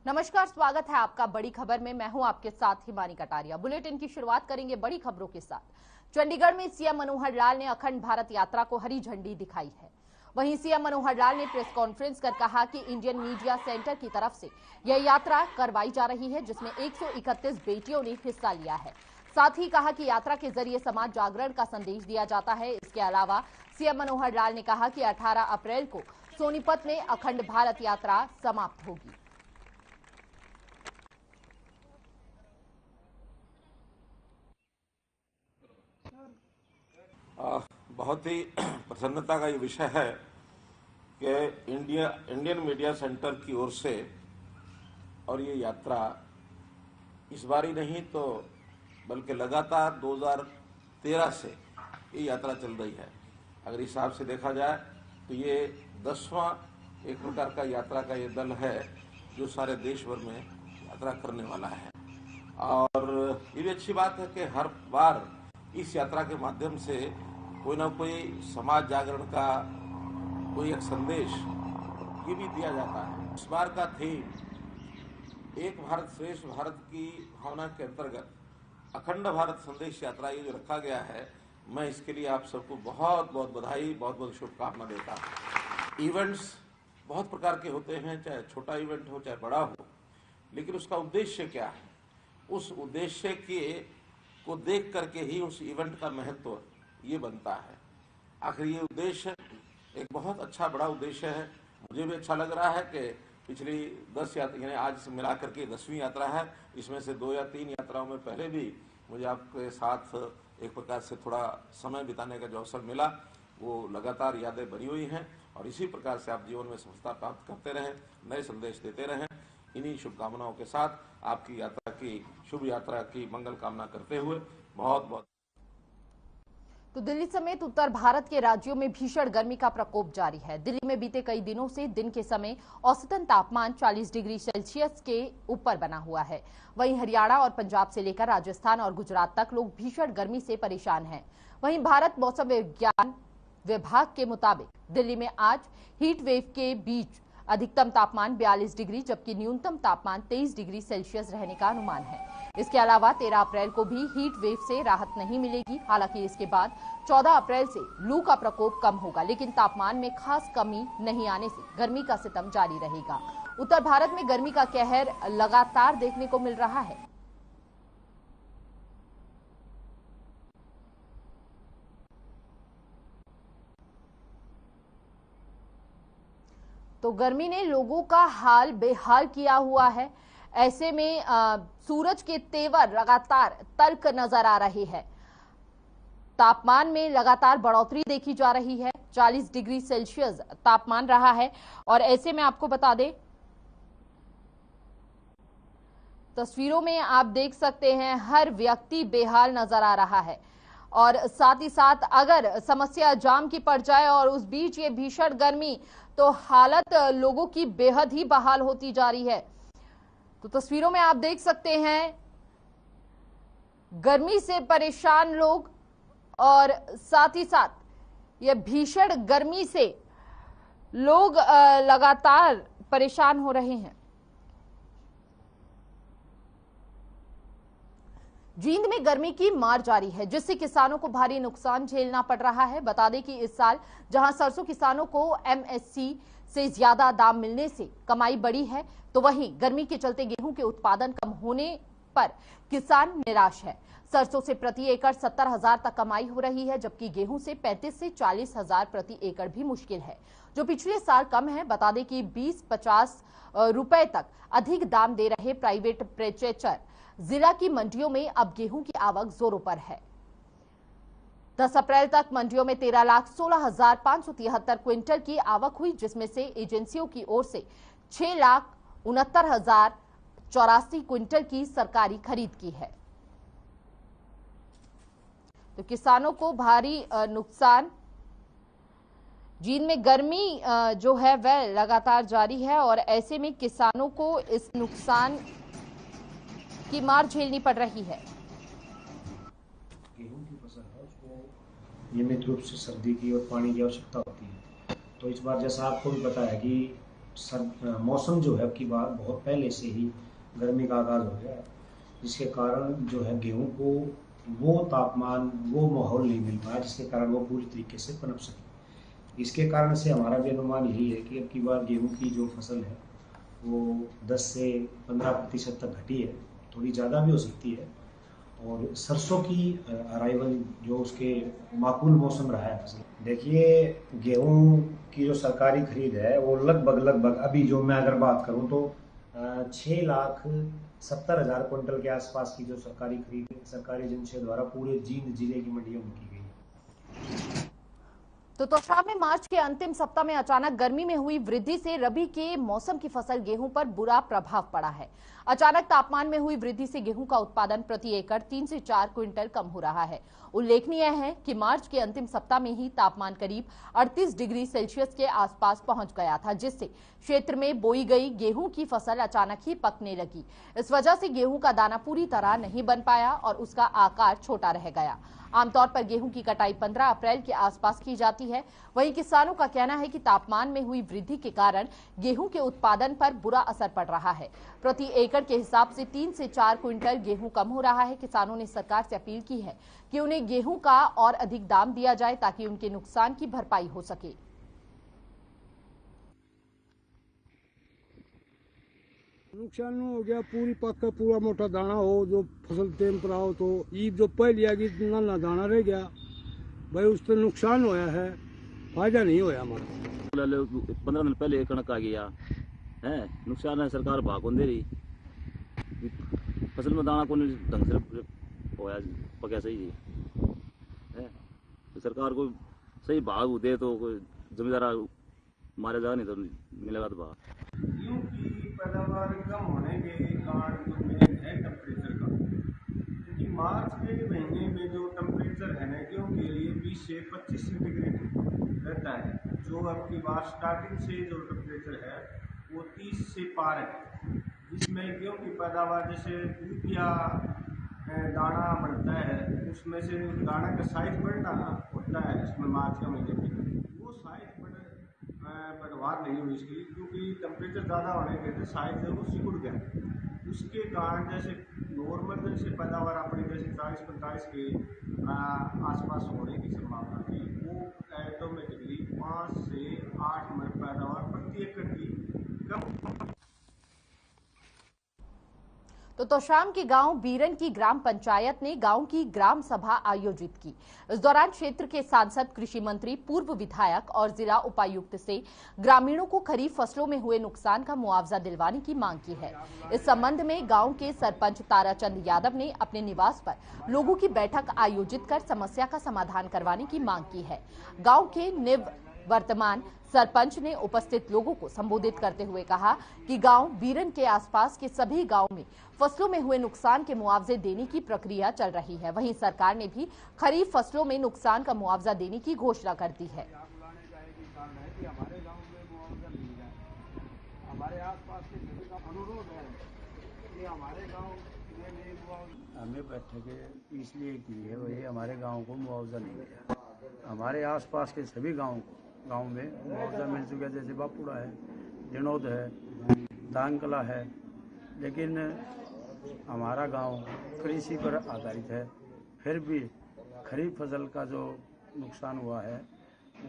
नमस्कार, स्वागत है आपका बड़ी खबर में। मैं हूं आपके साथ हिमानी कटारिया। बुलेटिन की शुरुआत करेंगे बड़ी खबरों के साथ। चंडीगढ़ में सीएम मनोहर लाल ने अखंड भारत यात्रा को हरी झंडी दिखाई है। वहीं सीएम मनोहर लाल ने प्रेस कॉन्फ्रेंस कर कहा कि इंडियन मीडिया सेंटर की तरफ से यह यात्रा करवाई जा रही है, जिसमें 131 बेटियों ने हिस्सा लिया है। साथ ही कहा कि यात्रा के जरिए समाज जागरण का संदेश दिया जाता है। इसके अलावा सीएम मनोहर लाल ने कहा कि 18 अप्रैल को सोनीपत में अखंड भारत यात्रा समाप्त होगी। बहुत ही प्रसन्नता का ये विषय है कि इंडियन मीडिया सेंटर की ओर से और ये यात्रा इस बार ही नहीं तो बल्कि लगातार 2013 से ये यात्रा चल रही है। अगर इस हिसाब से देखा जाए तो ये 10वां एक प्रकार का यात्रा का ये दल है जो सारे देश भर में यात्रा करने वाला है। और ये भी अच्छी बात है कि हर बार इस यात्रा के माध्यम से कोई ना कोई समाज जागरण का कोई एक संदेश ये भी दिया जाता है। इस बार का थीम एक भारत श्रेष्ठ भारत की भावना के अंतर्गत अखंड भारत संदेश यात्रा ये जो रखा गया है, मैं इसके लिए आप सबको बहुत बहुत बधाई, बहुत बहुत शुभकामना देता हूँ। इवेंट्स बहुत प्रकार के होते हैं, चाहे छोटा इवेंट हो चाहे बड़ा हो, लेकिन उसका उद्देश्य क्या है, उस उद्देश्य को देख करके ही उस इवेंट का महत्व ये बनता है। आखिर ये उद्देश्य एक बहुत अच्छा बड़ा उद्देश्य है। मुझे भी अच्छा लग रहा है कि पिछली 10 यात्रा यानी आज से मिलाकर के 10वीं यात्रा है। इसमें से 2 या 3 यात्राओं में पहले भी मुझे आपके साथ एक प्रकार से थोड़ा समय बिताने का जो अवसर मिला, वो लगातार यादें भरी हुई हैं। और इसी प्रकार से आप जीवन में सफलता प्राप्त करते रहें, नए संदेश देते रहें। इन्हीं शुभकामनाओं के साथ आपकी यात्रा की शुभ यात्रा की मंगल कामना करते हुए बहुत बहुत। तो दिल्ली समेत उत्तर भारत के राज्यों में भीषण गर्मी का प्रकोप जारी है। दिल्ली में बीते कई दिनों से दिन के समय औसतन तापमान 40 डिग्री सेल्सियस के ऊपर बना हुआ है। वहीं हरियाणा और पंजाब से लेकर राजस्थान और गुजरात तक लोग भीषण गर्मी से परेशान हैं। वहीं भारत मौसम विज्ञान विभाग के मुताबिक दिल्ली में आज हीट वेव के बीच अधिकतम तापमान 42 डिग्री जबकि न्यूनतम तापमान 23 डिग्री सेल्सियस रहने का अनुमान है। इसके अलावा 13 अप्रैल को भी हीट वेव से राहत नहीं मिलेगी। हालांकि इसके बाद 14 अप्रैल से लू का प्रकोप कम होगा, लेकिन तापमान में खास कमी नहीं आने से गर्मी का सितम जारी रहेगा। उत्तर भारत में गर्मी का कहर लगातार देखने को मिल रहा है। तो गर्मी ने लोगों का हाल बेहाल किया हुआ है। ऐसे में सूरज के तेवर लगातार तल्ख नजर आ रहे हैं। तापमान में लगातार बढ़ोतरी देखी जा रही है। 40 डिग्री सेल्सियस तापमान रहा है। और ऐसे में आपको बता दें, तस्वीरों में आप देख सकते हैं हर व्यक्ति बेहाल नजर आ रहा है। और साथ ही साथ अगर समस्या जाम की पड़ जाए और उस बीच ये भीषण गर्मी, तो हालत लोगों की बेहद ही बहाल होती जा रही है। तो तस्वीरों में आप देख सकते हैं गर्मी से परेशान लोग और साथ ही साथ ये भीषण गर्मी से लोग लगातार परेशान हो रहे हैं। जींद में गर्मी की मार जारी है, जिससे किसानों को भारी नुकसान झेलना पड़ रहा है। बता दें कि इस साल जहां सरसों किसानों को एमएसपी से ज्यादा दाम मिलने से कमाई बढ़ी है, तो वहीं गर्मी के चलते गेहूं के उत्पादन कम होने पर किसान निराश है। सरसों से प्रति एकड़ 70,000 तक कमाई हो रही है, जबकि गेहूं से 35 से 40,000 प्रति एकड़ भी मुश्किल है, जो पिछले साल कम है। बता दें कि 20-50 रुपए तक अधिक दाम दे रहे प्राइवेट प्रोसेसर जिला की मंडियों में अब गेहूं की आवक जोरों पर है। 10 अप्रैल तक मंडियों में 13,16,573 क्विंटल की आवक हुई, जिसमें से एजेंसियों की ओर से 6,69,084 क्विंटल की सरकारी खरीद की है। तो किसानों को भारी नुकसान। जींद में गर्मी जो है वह लगातार जारी है और ऐसे में किसानों को इस नुकसान की मार झेलनी पड़ रही है। गेहूं की फसल है, उसको नियमित रूप से सर्दी की और पानी की आवश्यकता होती है। तो इस बार जैसा आपको भी पता है कि मौसम जो है अब की बार बहुत पहले से ही गर्मी का आगाज हो गया है, जिसके कारण जो है गेहूं को वो तापमान, वो माहौल नहीं मिल पाया जिसके कारण वो पूरी तरीके से पनप सके। इसके कारण से हमारा भी अनुमान यही है कि अब की बार गेहूं की जो फसल है वो 10 से 15% तक घटी है, थोड़ी ज़्यादा भी हो सकती है। और सरसों की अराइवल जो उसके माकूल मौसम रहा है। देखिए, गेहूं की जो सरकारी खरीद है वो लगभग अभी जो मैं अगर बात करूं तो 6,70,000 क्विंटल के आसपास की जो सरकारी खरीद सरकारी एजेंसियों द्वारा पूरे जींद जिले की मंडियों में की गई है। तो तोशाम में मार्च के अंतिम सप्ताह में अचानक गर्मी में हुई वृद्धि से रबी के मौसम की फसल गेहूं पर बुरा प्रभाव पड़ा है। अचानक तापमान में हुई वृद्धि से गेहूं का उत्पादन प्रति एकड़ 3 से 4 क्विंटल कम हो रहा है। उल्लेखनीय है कि मार्च के अंतिम सप्ताह में ही तापमान करीब 38 डिग्री सेल्सियस के आसपास पहुंच गया था, जिससे क्षेत्र में बोई गई गेहूं की फसल अचानक ही पकने लगी। इस वजह से गेहूं का दाना पूरी तरह नहीं बन पाया और उसका आकार छोटा रह गया। आमतौर पर गेहूं की कटाई 15 अप्रैल के आसपास की जाती है। वहीं किसानों का कहना है कि तापमान में हुई वृद्धि के कारण गेहूं के उत्पादन पर बुरा असर पड़ रहा है। प्रति एकड़ के हिसाब से 3 से 4 क्विंटल गेहूं कम हो रहा है। किसानों ने सरकार से अपील की है कि उन्हें गेहूं का और अधिक दाम दिया जाए ताकि उनके नुकसान की भरपाई हो सके। नुकसान हो गया, पूरी पक का पूरा मोटा दाना हो जो फसल टेम पर आओ तो ये जो पहले आ गई ना दाना रह गया भाई, उससे नुकसान होया है, फायदा नहीं होया हमारा। 15 दिन पहले कणक आ गया है, नुकसान है, सरकार भाग दे रही, फसल में दाना को ढंग से होया पका सही है, तो सरकार को सही भाग दे तो कोई जमींदार मारे जा, नहीं तो मिलेगा तो भाग। पैदावार कम होने के कारण जो मेन है टेम्परेचर का, क्योंकि मार्च के महीने में जो टेम्परेचर है ना गेहूं के लिए 20 से 25 सेंटीग्रेड रहता है, जो अब की बार स्टार्टिंग से जो टेम्परेचर है वो 30 से पार है, जिसमें गेहूं की पैदावार जैसे दूध या दाना बढ़ता है उसमें से दाना का साइज बढ़ना होता है इसमें मार्च के महीने में, वो साइज पैदावार नहीं हुई इसकी, क्योंकि टेम्परेचर ज़्यादा होने के लिए साइज है वो सिकुड़ गया। उसके कारण जैसे नॉर्मल जैसे पैदावार अपनी जैसे 40-45 के आसपास होने की संभावना थी, वो ऑटोमेटिकली 5 से 8 मन पैदावार प्रति एकड़ की कम। तो तोशाम के गांव बीरन की ग्राम पंचायत ने गांव की ग्राम सभा आयोजित की। इस दौरान क्षेत्र के सांसद, कृषि मंत्री, पूर्व विधायक और जिला उपायुक्त से ग्रामीणों को खरीफ फसलों में हुए नुकसान का मुआवजा दिलवाने की मांग की है। इस संबंध में गांव के सरपंच ताराचंद यादव ने अपने निवास पर लोगों की बैठक आयोजित कर समस्या का समाधान करवाने की मांग की है। गाँव के वर्तमान सरपंच ने उपस्थित लोगों को संबोधित करते हुए कहा कि गांव बीरन के आसपास के सभी गांवों में फसलों में हुए नुकसान के मुआवजे देने की प्रक्रिया चल रही है। वहीं सरकार ने भी खरीफ फसलों में नुकसान का मुआवजा देने की घोषणा कर दी है। हमें बैठक इसलिए की है, वही हमारे गांव को मुआवजा नहीं मिला। हमारे आसपास के सभी गांव में मुआवजा मिल चुका है, जैसे बापुड़ा है, दिनोद है, दानकला है, लेकिन हमारा गांव कृषि पर आधारित है। फिर भी खरीफ फसल का जो नुकसान हुआ है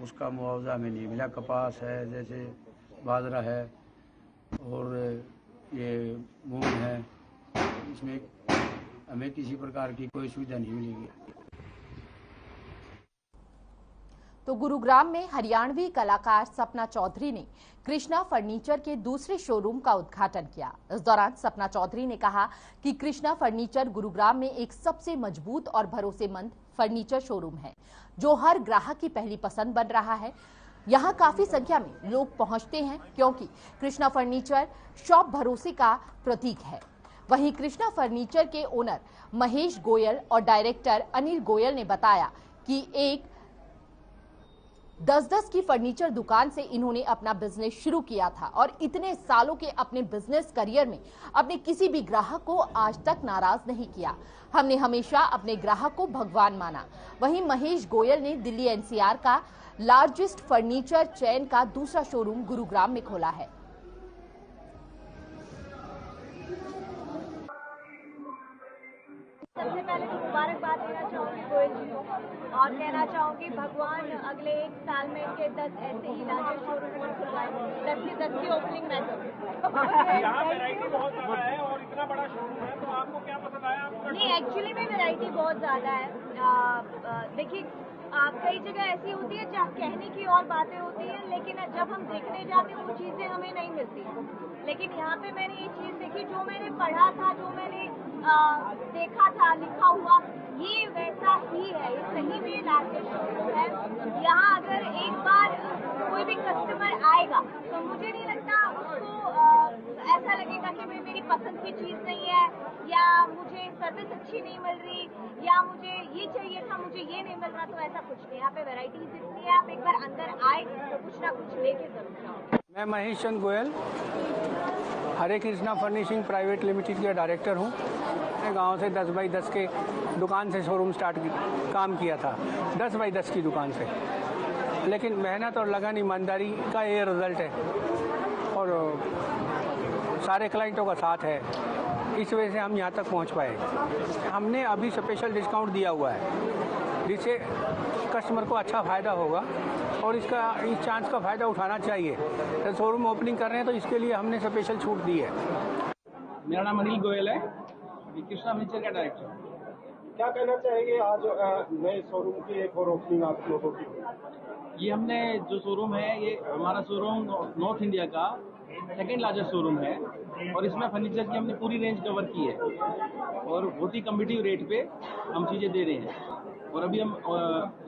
उसका मुआवजा हमें नहीं मिला। कपास है, जैसे बाजरा है और ये मूंग है, इसमें हमें किसी प्रकार की कोई सुविधा नहीं मिलेगी। तो गुरुग्राम में हरियाणवी कलाकार सपना चौधरी ने कृष्णा फर्नीचर के दूसरे शोरूम का उद्घाटन किया। इस दौरान सपना चौधरी ने कहा कि कृष्णा फर्नीचर गुरुग्राम में एक सबसे मजबूत और भरोसेमंद फर्नीचर शोरूम है, जो हर ग्राहक की पहली पसंद बन रहा है। यहाँ काफी संख्या में लोग पहुंचते हैं क्योंकि कृष्णा फर्नीचर शॉप भरोसे का प्रतीक है। वहीं कृष्णा फर्नीचर के ओनर महेश गोयल और डायरेक्टर अनिल गोयल ने बताया कि एक 10-10 की फर्नीचर दुकान से इन्होंने अपना बिजनेस शुरू किया था और इतने सालों के अपने बिजनेस करियर में अपने किसी भी ग्राहक को आज तक नाराज नहीं किया। हमने हमेशा अपने ग्राहक को भगवान माना। वहीं महेश गोयल ने दिल्ली NCR का लार्जेस्ट फर्नीचर चेन का दूसरा शोरूम गुरुग्राम में खोला है। हूँ कि भगवान अगले 1 साल में इनके 10 ऐसे ही लार्जेस्ट शोरूम और खुलवाए, 10 के 10 की ओपनिंग मैं करूँ। यहाँ वैरायटी बहुत ज्यादा है और इतना बड़ा शोरूम है, तो आपको क्या पसंद आया? नहीं, एक्चुअली में वैरायटी बहुत ज्यादा है। देखिए, कई जगह ऐसी होती है जहाँ कहने की और बातें होती हैं, लेकिन जब हम देखने जाते हैं वो चीजें हमें नहीं मिलती। लेकिन यहाँ पे मैंने ये चीज देखी, जो मैंने पढ़ा था, जो मैंने देखा था लिखा हुआ, ये वैसा ही है। ये सही में लार्जेस्ट शोरूम है। यहाँ अगर एक बार कोई भी कस्टमर आएगा तो मुझे नहीं लगता उसको ऐसा लगेगा कि भाई मेरी पसंद की चीज नहीं है, या मुझे सर्विस अच्छी नहीं मिल रही, या मुझे ये चाहिए था मुझे ये नहीं मिल रहा। तो ऐसा कुछ नहीं, यहाँ पे वैरायटीज इतनी है, आप एक बार अंदर आए तो कुछ ना कुछ लेके जरूर जाओ। मैं महेश चंद गोयल, हरे कृष्णा फर्निशिंग प्राइवेट लिमिटेड का डायरेक्टर हूँ। मैं गांव से 10 बाई 10 के दुकान से शोरूम काम किया था, 10 बाई 10 की दुकान से। लेकिन मेहनत और लगन ईमानदारी का ये रिजल्ट है, और सारे क्लाइंटों का साथ है, इस वजह से हम यहाँ तक पहुँच पाए। हमने अभी स्पेशल डिस्काउंट दिया हुआ है, जिससे कस्टमर को अच्छा फ़ायदा होगा, और इस चांस का फ़ायदा उठाना चाहिए। तो शोरूम ओपनिंग कर रहे हैं तो इसके लिए हमने स्पेशल छूट दी है। मेरा नाम अनिल गोयल है, कृष्णा फर्नीचर का डायरेक्टर। क्या कहना चाहेंगे आज नए शोरूम की एक और ओपनिंग आप लोगों की? ये हमने जो शोरूम है, ये हमारा शोरूम नॉर्थ इंडिया का सेकंड लार्जेस्ट शोरूम है, और इसमें फर्नीचर की हमने पूरी रेंज कवर की है, और बहुत ही कम्पिटिटिव रेट पे हम चीज़ें दे रहे हैं। और अभी हम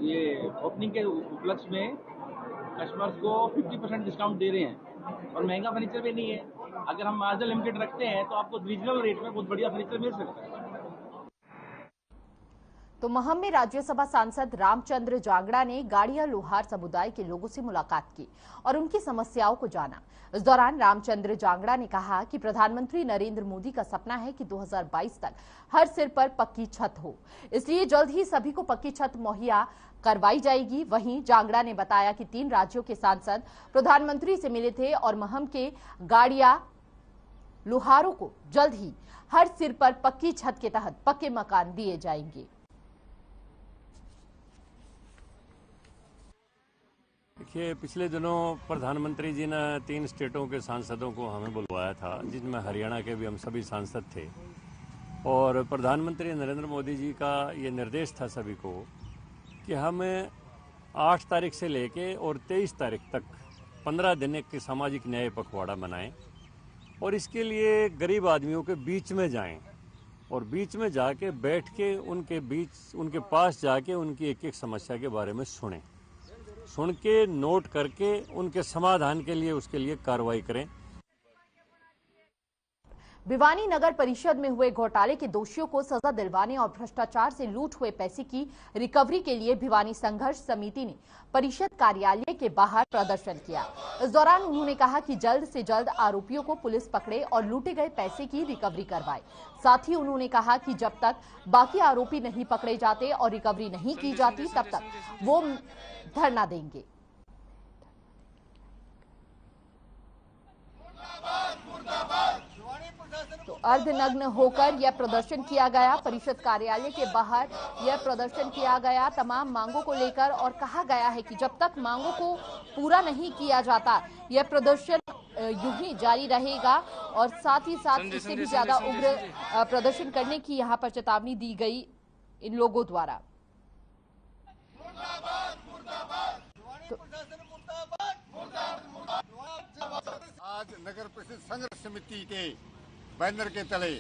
ये ओपनिंग के उपलक्ष्य में कस्टमर्स को 50% डिस्काउंट दे रहे हैं, और महंगा फर्नीचर भी नहीं है। अगर हम मार्जिन लिमिटेड रखते हैं तो आपको रीजनेबल रेट में बहुत बढ़िया फर्नीचर मिल सकता है। तो महम में राज्यसभा सांसद रामचंद्र जांगड़ा ने गाड़िया लोहार समुदाय के लोगों से मुलाकात की और उनकी समस्याओं को जाना। इस दौरान रामचंद्र जांगड़ा ने कहा कि प्रधानमंत्री नरेंद्र मोदी का सपना है कि 2022 तक हर सिर पर पक्की छत हो, इसलिए जल्द ही सभी को पक्की छत मुहैया करवाई जाएगी। वहीं जांगड़ा ने बताया कि 3 राज्यों के सांसद प्रधानमंत्री से मिले थे और महम के गाड़िया लोहारों को जल्द ही हर सिर पर पक्की छत के तहत पक्के मकान दिए जाएंगे। देखिए, पिछले दिनों प्रधानमंत्री जी ने 3 स्टेटों के सांसदों को हमें बुलवाया था, जिसमें हरियाणा के भी हम सभी सांसद थे। और प्रधानमंत्री नरेंद्र मोदी जी का ये निर्देश था सभी को कि हम 8 तारीख से लेके और 23 तारीख तक 15 दिन एक सामाजिक न्याय पखवाड़ा बनाएं, और इसके लिए गरीब आदमियों के बीच में जाएं, और बीच में जाके बैठ के उनके पास जाके उनकी एक एक समस्या के बारे में सुन के नोट करके उनके समाधान के लिए उसके लिए कार्रवाई करें। भिवानी नगर परिषद में हुए घोटाले के दोषियों को सजा दिलवाने और भ्रष्टाचार से लूट हुए पैसे की रिकवरी के लिए भिवानी संघर्ष समिति ने परिषद कार्यालय के बाहर प्रदर्शन किया। इस दौरान उन्होंने कहा कि जल्द से जल्द आरोपियों को पुलिस पकड़े और लूटे गए पैसे की रिकवरी करवाए। साथ ही उन्होंने कहा कि जब तक बाकी आरोपी नहीं पकड़े जाते और रिकवरी नहीं की जाती तब तक वो धरना देंगे। तो अर्धनग्न होकर यह प्रदर्शन किया गया। परिषद कार्यालय के बाहर यह प्रदर्शन किया गया तमाम मांगों को लेकर, और कहा गया है कि जब तक मांगों को पूरा नहीं किया जाता यह प्रदर्शन यूं ही जारी रहेगा, और साथ ही साथ इससे भी ज्यादा उग्र प्रदर्शन करने की यहां पर चेतावनी दी गई इन लोगों द्वारा। आज नगर परिषद संघर्ष समिति के बैनर के तले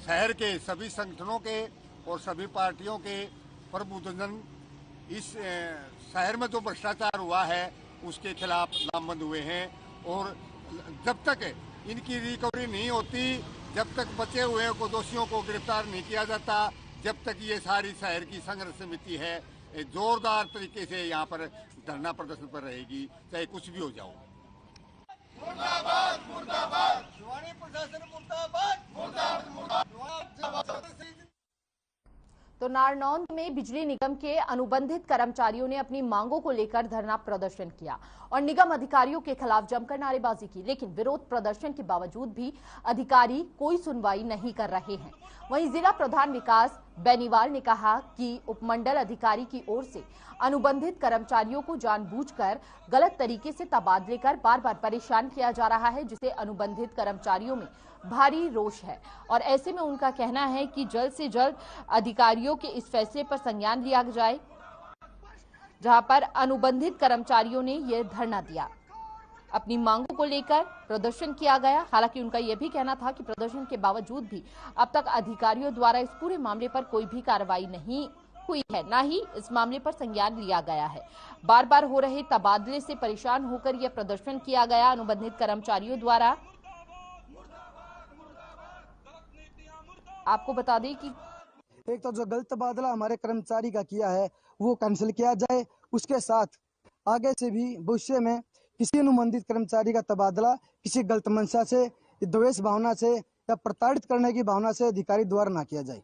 शहर के सभी संगठनों के और सभी पार्टियों के प्रबुद्धजन इस शहर में जो भ्रष्टाचार हुआ है उसके खिलाफ नामबंद हुए हैं, और जब तक इनकी रिकवरी नहीं होती, जब तक बचे हुए को दोषियों को गिरफ्तार नहीं किया जाता, जब तक ये सारी शहर की संघर्ष समिति है जोरदार तरीके से यहाँ पर धरना प्रदर्शन पर रहेगी, चाहे कुछ भी हो जाओ। मुर्दाबाद मुर्दाबाद, भिवानी प्रशासन मुर्दाबाद मुर्दाबाद। तो नारनौंद में बिजली निगम के अनुबंधित कर्मचारियों ने अपनी मांगों को लेकर धरना प्रदर्शन किया और निगम अधिकारियों के खिलाफ जमकर नारेबाजी की, लेकिन विरोध प्रदर्शन के बावजूद भी अधिकारी कोई सुनवाई नहीं कर रहे हैं। वहीं जिला प्रधान विकास बेनीवाल ने कहा कि उपमंडल अधिकारी की ओर से अनुबंधित कर्मचारियों को जानबूझकर गलत तरीके से तबादले कर बार बार परेशान किया जा रहा है, जिसे अनुबंधित कर्मचारियों में भारी रोष है। और ऐसे में उनका कहना है कि जल्द से जल्द अधिकारियों के इस फैसले पर संज्ञान लिया जाए, जहां पर अनुबंधित कर्मचारियों ने यह धरना दिया। अपनी मांगों को लेकर प्रदर्शन किया गया। हालांकि उनका यह भी कहना था कि प्रदर्शन के बावजूद भी अब तक अधिकारियों द्वारा इस पूरे मामले पर कोई भी कार्रवाई नहीं हुई है, न ही इस मामले पर संज्ञान लिया गया है। बार बार हो रहे तबादले से परेशान होकर यह प्रदर्शन किया गया अनुबंधित कर्मचारियों द्वारा। आपको बता दें कि एक तो जो गलत तबादला हमारे कर्मचारी का किया है वो कैंसिल किया जाए, उसके साथ आगे से भी भविष्य में किसी अनुबंधित कर्मचारी का तबादला किसी गलत मंशा से, द्वेष भावना से या प्रताड़ित करने की भावना से अधिकारी द्वारा ना किया जाए।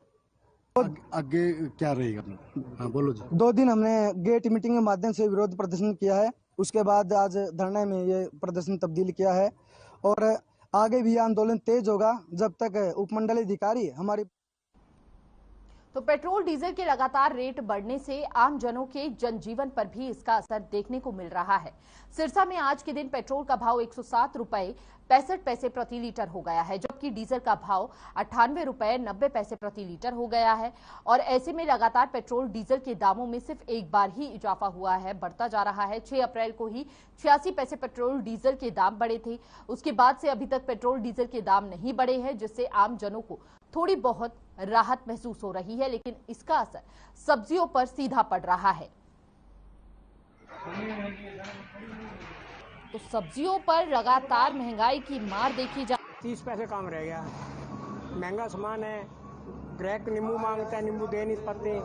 आगे क्या रहेगा? हाँ, बोलो जी। 2 दिन हमने गेट मीटिंग के माध्यम से विरोध प्रदर्शन किया है, उसके बाद आज धरने में ये प्रदर्शन तब्दील किया है और आगे भी आंदोलन तेज होगा जब तक उपमंडल अधिकारी हमारी। तो पेट्रोल डीजल के लगातार रेट बढ़ने से आम जनों के जनजीवन पर भी इसका असर देखने को मिल रहा है। सिरसा में आज के दिन पेट्रोल का भाव 107 रुपए 65 पैसे प्रति लीटर हो गया है, जबकि डीजल का भाव 98 रुपए 90 पैसे प्रति लीटर हो गया है। और ऐसे में लगातार पेट्रोल डीजल के दामों में सिर्फ एक बार ही इजाफा हुआ है, बढ़ता जा रहा है। 6 अप्रैल को ही 86 पैसे पेट्रोल डीजल के दाम बढ़े थे। उसके बाद से अभी तक पेट्रोल डीजल के दाम नहीं बढ़े हैं, जिससे आम जनों को थोड़ी बहुत राहत महसूस हो रही है, लेकिन इसका असर सब्जियों पर सीधा पड़ रहा है। तो सब्जियों पर लगातार महंगाई की मार देखी जा 30 पैसे कम रह गया। महंगा सामान है, ग्राहक नींबू मांगता है, नींबू दे नहीं पाते,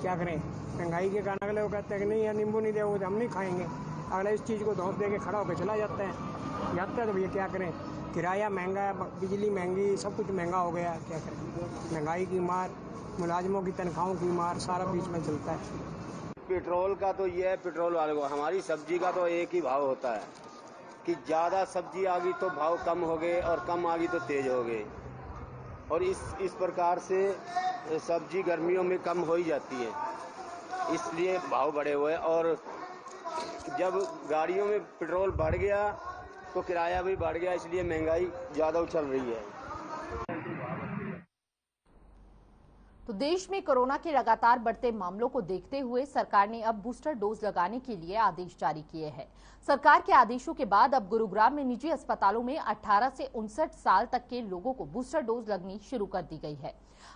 क्या करें? महंगाई के कारण अगले वो कहते हैं कि नहीं यार नींबू नहीं दोगे तो हम नहीं खाएंगे। अगले इस चीज़ को धोप दे के खड़ा होकर चला जाता है तो भैया क्या करें? किराया महंगा है, बिजली महंगी, सब कुछ महंगा हो गया, क्या करें? महंगाई की मार, मुलाजिमों की तनख्वाहों की मार, सारा बीच में चलता है। पेट्रोल का तो ये है, पेट्रोल वाले को, हमारी सब्जी का तो एक ही भाव होता है कि ज़्यादा सब्जी आ गई तो भाव कम हो गए और कम आ गई तो तेज हो गए। और इस प्रकार से सब्जी गर्मियों में कम हो ही जाती है, इसलिए भाव बढ़े हुए हैं। और जब गाड़ियों में पेट्रोल बढ़ गया तो किराया भी बढ़ गया, इसलिए महंगाई ज़्यादा उछल रही है। तो देश में कोरोना के लगातार बढ़ते मामलों को देखते हुए सरकार ने अब बूस्टर डोज लगाने के लिए आदेश जारी किए हैं। सरकार के आदेशों के बाद अब गुरुग्राम में निजी अस्पतालों में 18 से 59 साल तक के लोगों को बूस्टर डोज लगनी शुरू कर दी गई है।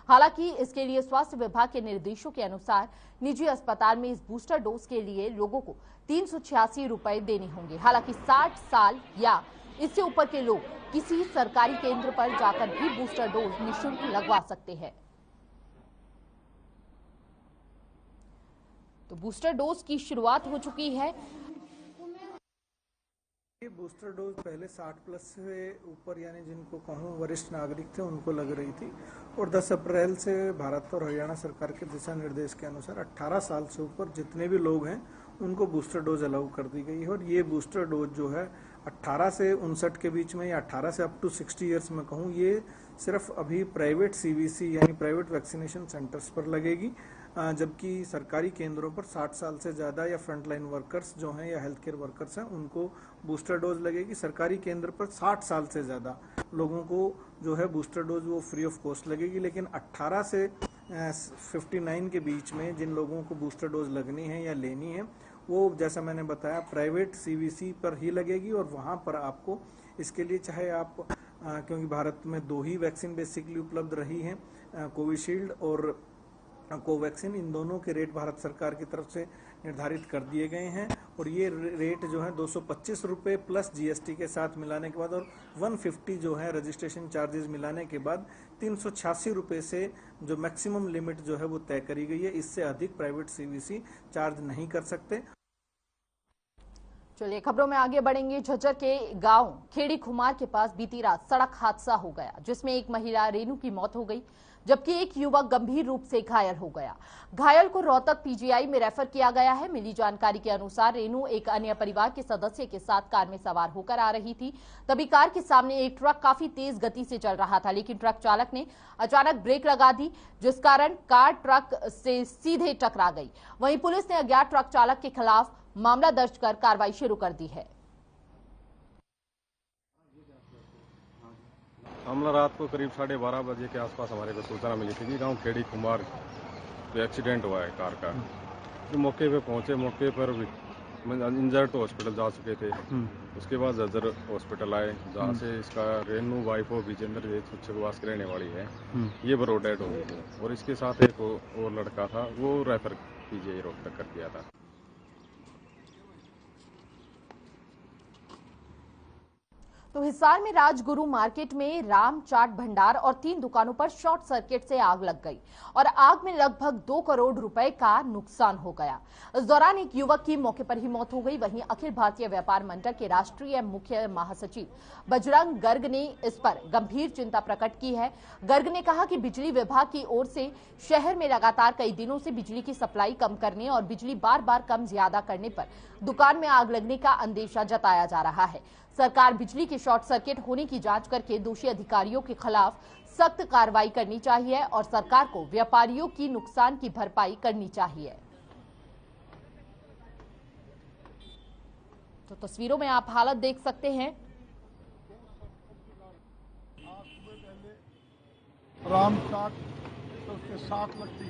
हालांकि इसके लिए स्वास्थ्य विभाग के निर्देशों के अनुसार निजी अस्पताल में इस बूस्टर डोज के लिए लोगों को 386 रुपए देने होंगे। हालांकि 60 साल या इससे ऊपर के लोग किसी सरकारी केंद्र पर जाकर भी बूस्टर डोज निःशुल्क लगवा सकते हैं। तो बूस्टर डोज की शुरुआत हो चुकी है। ये बूस्टर डोज पहले 60 प्लस से ऊपर यानी जिनको कहूँ वरिष्ठ नागरिक थे उनको लग रही थी, और 10 अप्रैल से भारत और हरियाणा सरकार के दिशा निर्देश के अनुसार 18 साल से ऊपर जितने भी लोग हैं उनको बूस्टर डोज अलाउ कर दी गई है। और ये बूस्टर डोज जो है 18 से 59 के बीच में या 18 से अप टू 60 ईयर्स में कहूँ, ये सिर्फ अभी प्राइवेट CVC यानी प्राइवेट वैक्सीनेशन सेंटर्स पर लगेगी, जबकि सरकारी केंद्रों पर 60 साल से ज़्यादा या फ्रंटलाइन वर्कर्स जो हैं या हेल्थ केयर वर्कर्स हैं उनको बूस्टर डोज लगेगी। सरकारी केंद्र पर 60 साल से ज़्यादा लोगों को जो है बूस्टर डोज वो फ्री ऑफ कॉस्ट लगेगी। लेकिन 18 से 59 के बीच में जिन लोगों को बूस्टर डोज लगनी है या लेनी है वो जैसा मैंने बताया प्राइवेट CVC पर ही लगेगी, और वहाँ पर आपको इसके लिए चाहे आप क्योंकि भारत में 2 ही वैक्सीन बेसिकली उपलब्ध रही हैं, कोविशील्ड और कोवैक्सीन, इन दोनों के रेट भारत सरकार की तरफ से निर्धारित कर दिए गए हैं। और ये रेट जो है 225 रुपये प्लस GST के साथ मिलाने के बाद और 150 जो है रजिस्ट्रेशन चार्जेस मिलाने के बाद 386 रुपये से जो मैक्सिमम लिमिट जो है वो तय करी गई है। इससे अधिक प्राइवेट CVC चार्ज नहीं कर सकते। चलिए खबरों में आगे बढ़ेंगे। झज्जर के गांव खेड़ी खुमार के पास बीती रात सड़क हादसा हो गया, जिसमें एक महिला रेनू की मौत हो गई, जबकि एक युवक गंभीर रूप से घायल हो गया। घायल को रोहतक पीजीआई में रेफर किया गया है। मिली जानकारी के अनुसार रेनू एक अन्य परिवार के सदस्य के साथ कार में सवार होकर आ रही थी। तभी कार के सामने एक ट्रक काफी तेज गति से चल रहा था, लेकिन ट्रक चालक ने अचानक ब्रेक लगा दी, जिस कारण कार ट्रक से सीधे टकरा गई। वहीं पुलिस ने अज्ञात ट्रक चालक के खिलाफ मामला दर्ज कर कार्रवाई शुरू कर दी है। मामला रात को करीब 12:30 बजे के आसपास हमारे को सूचना मिली थी कि गांव खेड़ी खुमार एक्सीडेंट हुआ है कार का। तो मौके पे पहुंचे, मौके पर इंजर्ड तो हॉस्पिटल जा चुके थे। उसके बाद झज्जर हॉस्पिटल आए, जहाँ से इसका रेनू वाइफ और विजेंद्र छगवास की रहने वाली है, ये बरो डेड हो गई थी। और इसके साथ एक और लड़का था, वो रेफर पीजीआई रोहतक कर दिया था। तो हिसार में राजगुरु मार्केट में राम चाट भंडार और 3 दुकानों पर शॉर्ट सर्किट से आग लग गई और आग में लगभग 2 करोड़ रुपए का नुकसान हो गया। इस दौरान एक युवक की मौके पर ही मौत हो गई। वहीं अखिल भारतीय व्यापार मंडल के राष्ट्रीय मुख्य महासचिव बजरंग गर्ग ने इस पर गंभीर चिंता प्रकट की है। गर्ग ने कहा कि बिजली विभाग की ओर से शहर में लगातार कई दिनों से बिजली की सप्लाई कम करने और बिजली बार बार कम ज्यादा करने पर दुकान में आग लगने का अंदेशा जताया जा रहा है। सरकार बिजली के शॉर्ट सर्किट होने की जांच करके दोषी अधिकारियों के खिलाफ सख्त कार्रवाई करनी चाहिए और सरकार को व्यापारियों की नुकसान की भरपाई करनी चाहिए। तो तस्वीरों में आप हालत देख सकते हैं। राम चाट तो उसके साथ लगती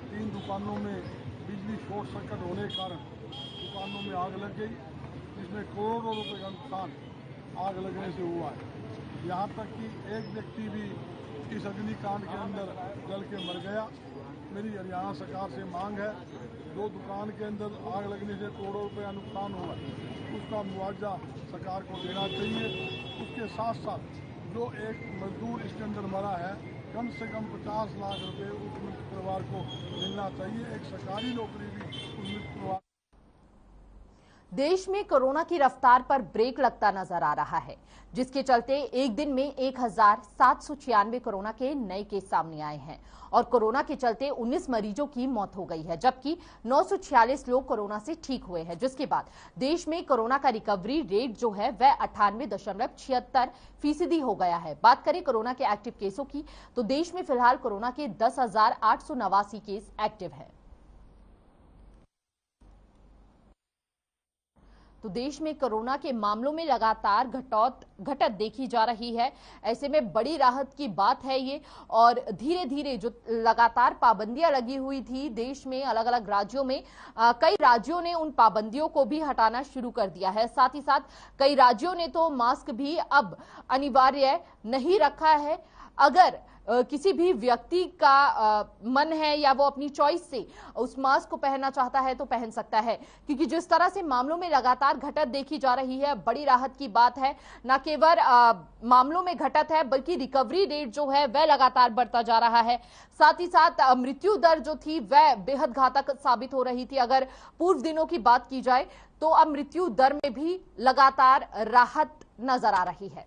3 दुकानों में बिजली शॉर्ट सर्किट होने के कारण दुकानों में आग लग गई, जिसमें करोड़ों रुपए का नुकसान आग लगने से हुआ है। यहाँ तक कि एक व्यक्ति भी इस अग्निकांड के अंदर जल के मर गया। मेरी हरियाणा सरकार से मांग है, जो दुकान के अंदर आग लगने से करोड़ों रुपए का नुकसान हुआ उसका मुआवजा सरकार को देना चाहिए। उसके साथ साथ जो एक मजदूर इसके अंदर मरा है, कम से कम 50 लाख रुपए उस मृत परिवार को मिलना चाहिए। एक सरकारी नौकरी भी उस मृत परिवार। देश में कोरोना की रफ्तार पर ब्रेक लगता नजर आ रहा है, जिसके चलते एक दिन में 1796 कोरोना के नए केस सामने आए हैं और कोरोना के चलते 19 मरीजों की मौत हो गई है, जबकि 946 लोग कोरोना से ठीक हुए हैं। जिसके बाद देश में कोरोना का रिकवरी रेट जो है वह 98.76% हो गया है। बात करें कोरोना के एक्टिव केसों की, तो देश में फिलहाल कोरोना के 10,889 केस एक्टिव है। तो देश में कोरोना के मामलों में लगातार घटत देखी जा रही है। ऐसे में बड़ी राहत की बात है ये, और धीरे धीरे जो लगातार पाबंदियां लगी हुई थी देश में अलग अलग राज्यों में, कई राज्यों ने उन पाबंदियों को भी हटाना शुरू कर दिया है। साथ ही साथ कई राज्यों ने तो मास्क भी अब अनिवार्य नहीं रखा है। अगर किसी भी व्यक्ति का मन है या वो अपनी चॉइस से उस मास्क को पहनना चाहता है तो पहन सकता है, क्योंकि जिस तरह से मामलों में लगातार घटत देखी जा रही है, बड़ी राहत की बात है। न केवल मामलों में घटत है, बल्कि रिकवरी रेट जो है वह लगातार बढ़ता जा रहा है। साथ ही साथ मृत्यु दर जो थी वह बेहद घातक साबित हो रही थी। अगर पूर्व दिनों की बात की जाए तो अब मृत्यु दर में भी लगातार राहत नजर आ रही है।